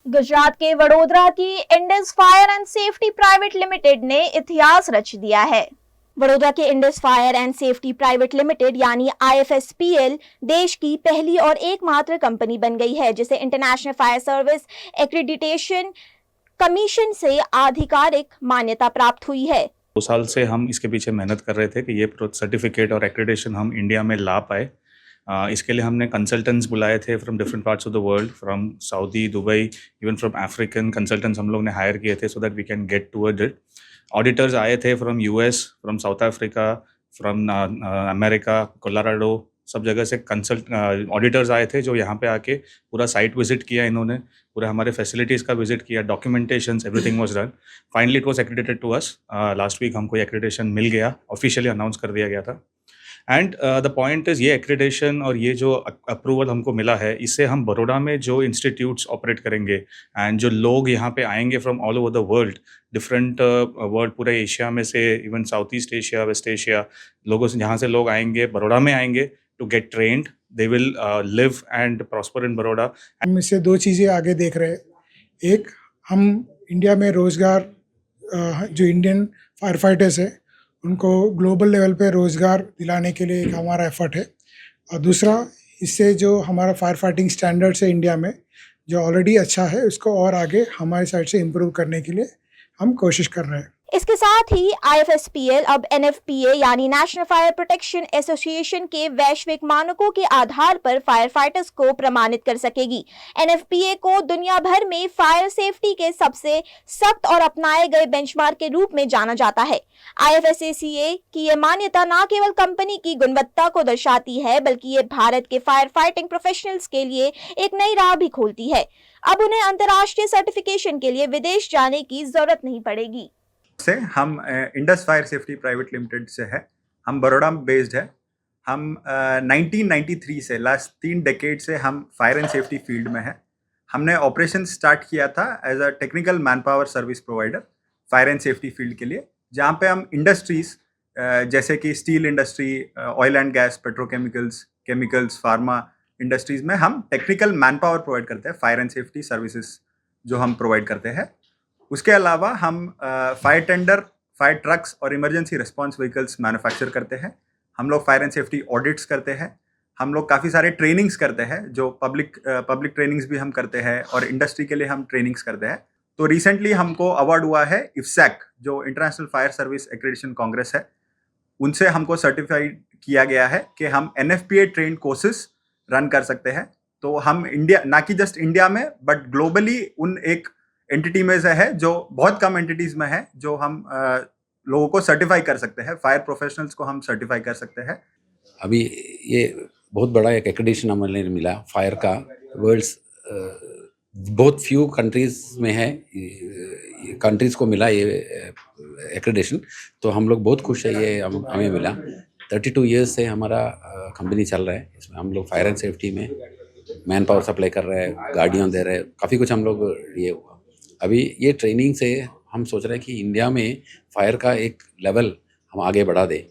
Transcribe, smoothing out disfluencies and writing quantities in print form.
गुजरात के वडोदरा की Indus fire and safety private limited ने इतिहास रच दिया है। वडोदरा के Indus fire and safety private limited यानी IFSPL देश की पहली और एकमात्र कंपनी बन गई है जिसे international fire service accreditation commission से आधिकारिक मान्यता प्राप्त हुई है। 2 साल से हम इसके पीछे मेहनत कर रहे थे कि ये सर्टिफिकेट और एक्रेडिटेशन हम इंडिया में ला पाए। इसके लिए हमने कंसल्टेंट्स बुलाए थे from different parts of the world, from Saudi, Dubai, even from African consultants हम लोग ने हायर किए थे so that we can get toward it. Auditors आए थे from US, from South Africa, from America, Colorado, सब जगह से ऑडिटर्स आए थे जो यहाँ पे आके पूरा साइट विजिट किया इन्होंने, पूरा हमारे फैसिलिटीज़ का विजिट किया, documentations everything was done. Finally it was accredited to us. Last week हमको एक्रेडिटेशन मिल गया, ऑफिशियली अनाउंस कर दिया गया था। एंड द पॉइंट इज़ ये एक्रेडिटेशन और ये जो अप्रूवल हमको मिला है, इससे हम बड़ौदा में जो इंस्टीट्यूट्स ऑपरेट करेंगे एंड जो लोग यहाँ पे आएंगे from all over the world, different world, पूरे एशिया में से, even South East Asia, West Asia, लोगों से जहाँ से लोग आएंगे बड़ौदा में आएंगे to get trained, they will live and prosper in Baroda. हम इससे 2 चीज़ें आगे देख रहे हैं। एक, हम इंडिया में रोज़गार, जो इंडियन फायर फाइटर्स है उनको ग्लोबल लेवल पे रोज़गार दिलाने के लिए एक हमारा एफर्ट है। और दूसरा, इससे जो हमारा फायर फाइटिंग स्टैंडर्ड्स है इंडिया में, जो ऑलरेडी अच्छा है, उसको और आगे हमारी साइड से इम्प्रूव करने के लिए हम कोशिश कर रहे हैं। इसके साथ ही IFSPL अब NFPA यानी नेशनल फायर प्रोटेक्शन एसोसिएशन के वैश्विक मानकों के आधार पर फायर फाइटर्स को प्रमाणित कर सकेगी। NFPA को दुनिया भर में फायर सेफ्टी के सबसे सख्त और अपनाए गए बेंचमार्क के रूप में जाना जाता है। IFSCA की यह मान्यता न केवल कंपनी की गुणवत्ता को दर्शाती है बल्कि ये भारत के फायर फाइटिंग प्रोफेशनल्स के लिए एक नई राह भी खोलती है। अब उन्हें अंतर्राष्ट्रीय सर्टिफिकेशन के लिए विदेश जाने की जरूरत नहीं पड़ेगी। से हम Indus fire safety private limited से है, हम बड़ौदा में बेस्ड है। हम 1993 से लास्ट 3 डेकेड से हम फायर एंड सेफ्टी फील्ड में है। हमने ऑपरेशन स्टार्ट किया था as a technical manpower service provider fire and safety field के लिए, जहाँ पे हम इंडस्ट्रीज़ जैसे कि steel industry, oil and gas, petrochemicals, chemicals, pharma industries में हम टेक्निकल मैन पावर प्रोवाइड करते हैं, फायर एंड सेफ्टी सर्विसेज जो हम प्रोवाइड करते हैं। उसके अलावा हम फायर टेंडर, फायर ट्रक्स और इमरजेंसी रिस्पांस व्हीकल्स मैन्युफैक्चर करते हैं। हम लोग फायर एंड सेफ्टी ऑडिट्स करते हैं। हम लोग काफ़ी सारे ट्रेनिंग्स करते हैं, जो पब्लिक ट्रेनिंग्स भी हम करते हैं और इंडस्ट्री के लिए हम ट्रेनिंग्स करते हैं। तो रिसेंटली हमको अवार्ड हुआ है IFSAC, जो international fire service accreditation Congress है, उनसे हमको सर्टिफाइड किया गया है कि हम NFPA ट्रेन कोर्सेज रन कर सकते हैं। तो हम इंडिया, ना कि जस्ट इंडिया में बट ग्लोबली उन एक एंटिटी में से है, जो बहुत कम एंटिटीज़ में है, जो हम लोगों को सर्टिफाई कर सकते हैं, फायर प्रोफेशनल्स को हम सर्टिफाई कर सकते हैं। अभी ये बहुत बड़ा एक एक्रेडिटेशन हमें मिला फायर का, वर्ल्ड्स बहुत फ्यू कंट्रीज़ में है, कंट्रीज़ को मिला ये एक्रेडिटेशन, तो हम लोग बहुत खुश है ये हमें मिला। 32 ईयर्स से हमारा कंपनी चल रहा है, इसमें हम लोग फायर एंड सेफ्टी में मैन पावर सप्लाई कर रहे हैं, गाड़ियाँ दे रहे हैं, काफ़ी कुछ हम लोग ये हुआ। अभी ये ट्रेनिंग से हम सोच रहे हैं कि इंडिया में फायर का एक लेवल हम आगे बढ़ा दें।